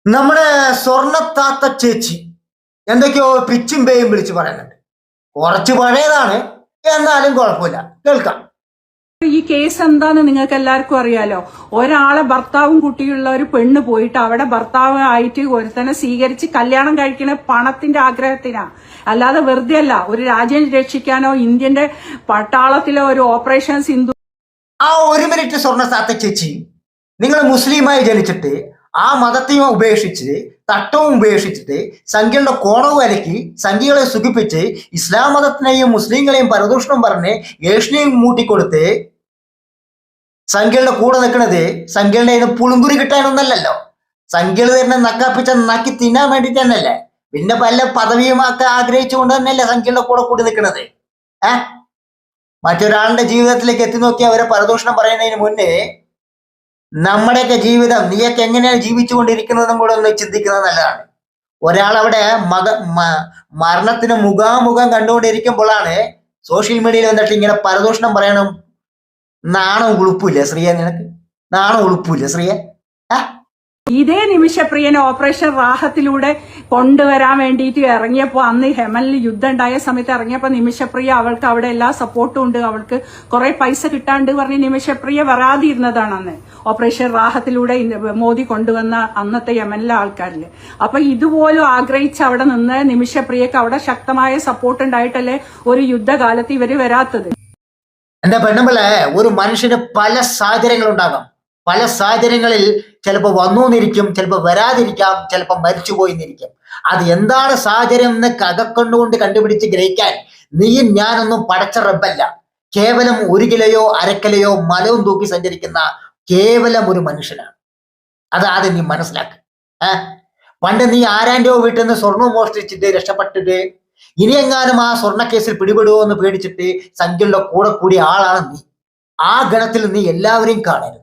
നമ്മുടെ സ്വർണ്ണത്താത്ത ചേച്ചി എന്തൊക്കെയോ പിച്ചും പേയും വിളിച്ച് പറയുന്നുണ്ട്. കുറച്ച് പഴയതാണ്, എന്നാലും കുഴപ്പമില്ല, കേൾക്കാം. ഈ കേസ് എന്താന്ന് നിങ്ങൾക്ക് എല്ലാവർക്കും അറിയാലോ. ഒരാളെ ഭർത്താവും കുട്ടിയുള്ള ഒരു പെണ്ണ് പോയിട്ട് അവിടെ ഭർത്താവ് ആയിട്ട് ഒരുത്തനെ സ്വീകരിച്ച് കല്യാണം കഴിക്കുന്ന പണത്തിന്റെ ആഗ്രഹത്തിനാ, അല്ലാതെ വെറുതെ അല്ല. ഒരു രാജ്യം രക്ഷിക്കാനോ ഇന്ത്യന്റെ പട്ടാളത്തിലോ ഒരു ഓപ്പറേഷൻ സിന്ധു. ആ ഒരു മിനിറ്റ് സ്വർണ്ണത്താത്ത ചേച്ചി, നിങ്ങൾ മുസ്ലിമായി ജനിച്ചിട്ട് ആ മതത്തെയും ഉപേക്ഷിച്ച് തട്ടവും ഉപേക്ഷിച്ചിട്ട് സംഖ്യയുടെ കോണവും അലക്കി സംഖ്യകളെ സുഖിപ്പിച്ച് ഇസ്ലാം മതത്തിനെയും മുസ്ലിങ്ങളെയും പരദൂഷണം പറഞ്ഞ് ഏഷ്യനെയും മൂട്ടിക്കൊടുത്ത് സംഖ്യയുടെ കൂടെ നിൽക്കുന്നത് സംഖ്യയുടെ പുളുങ്കുരി കിട്ടാനൊന്നല്ലല്ലോ. സംഖ്യകൾ തന്നെ നക്കാപ്പിച്ച നക്കി തിന്നാൻ വേണ്ടിട്ട് തന്നെയല്ലേ. പിന്നെ പല പദവിയുമൊക്കെ ആഗ്രഹിച്ചുകൊണ്ട് തന്നെയല്ലേ സംഖ്യയുടെ കൂടെ കൂടി നിൽക്കുന്നത്. മറ്റൊരാളുടെ ജീവിതത്തിലേക്ക് എത്തി നോക്കി അവരെ പരദൂഷണം പറയുന്നതിന് മുന്നേ നമ്മുടെയൊക്കെ ജീവിതം നീയൊക്കെ എങ്ങനെയാണ് ജീവിച്ചുകൊണ്ടിരിക്കുന്നതും കൂടെ ഒന്ന് ചിന്തിക്കുന്നത് നല്ലതാണ്. ഒരാളവിടെ മരണത്തിന് മുഖാമുഖം കണ്ടുകൊണ്ടിരിക്കുമ്പോഴാണ് സോഷ്യൽ മീഡിയയിൽ വന്നിട്ട് ഇങ്ങനെ പരദൂഷണം പറയണം. നാണം ഉളുപ്പില്ല ശ്രീയ, നിനക്ക് നാണം ഉളുപ്പില്ല ശ്രീയ? ഇതേ നിമിഷപ്രിയനെ ഓപ്പറേഷൻ റാഹത്തിലൂടെ കൊണ്ടുവരാൻ വേണ്ടിയിട്ട് ഇറങ്ങിയപ്പോൾ, അന്ന് ഹെമനിൽ യുദ്ധം ഉണ്ടായ സമയത്ത് ഇറങ്ങിയപ്പോൾ നിമിഷപ്രിയ അവൾക്ക് അവിടെ എല്ലാ സപ്പോർട്ടും ഉണ്ട്, അവൾക്ക് കുറെ പൈസ കിട്ടാണ്ട് പറഞ്ഞ് നിമിഷപ്രിയ വരാതിരുന്നതാണ് അന്ന് ഓപ്പറേഷൻ റാഹത്തിലൂടെ മോദി കൊണ്ടുവന്ന അന്നത്തെ യമനിലെ ആൾക്കാരില്. അപ്പൊ ഇതുപോലും ആഗ്രഹിച്ച് അവിടെ നിന്ന് നിമിഷപ്രിയക്ക് അവിടെ ശക്തമായ സപ്പോർട്ട് ഉണ്ടായിട്ടല്ലേ ഒരു യുദ്ധകാലത്ത് ഇവര് വരാത്തത്. എന്റെ പെണ്ണുമ്പളെ, ഒരു മനുഷ്യന് പല സാഹചര്യങ്ങളുണ്ടാകാം. പല സാഹചര്യങ്ങളിൽ ചിലപ്പോൾ വന്നുന്നിരിക്കും, ചിലപ്പോൾ വരാതിരിക്കാം, ചിലപ്പോൾ മരിച്ചുപോയിന്നിരിക്കും. അത് എന്താണ് സാഹചര്യം എന്ന് കകക്കൊണ്ടുകൊണ്ട് കണ്ടുപിടിച്ച് ഗ്രഹിക്കാൻ നീയും ഞാനൊന്നും പടച്ച റബ്ബല്ല. കേവലം 1 കിലോയോ 1/2 കിലോയോ മലവും തൂക്കി സഞ്ചരിക്കുന്ന കേവലം ഒരു മനുഷ്യനാണ്. അത് ആദ്യം നീ മനസ്സിലാക്കുക. പണ്ട് നീ ആരാന്റെയോ വീട്ടിൽ നിന്ന് സ്വർണം മോഷ്ടിച്ചിട്ട് രക്ഷപ്പെട്ടിട്ട് ഇനിയെങ്ങാനും ആ സ്വർണ്ണക്കേസിൽ പിടിപെടുമോ എന്ന് പേടിച്ചിട്ട് സംഖ്യയുടെ കൂടെ കൂടിയ ആളാണ് നീ. ആ ഗണത്തിൽ നീ എല്ലാവരെയും കാണരുത്.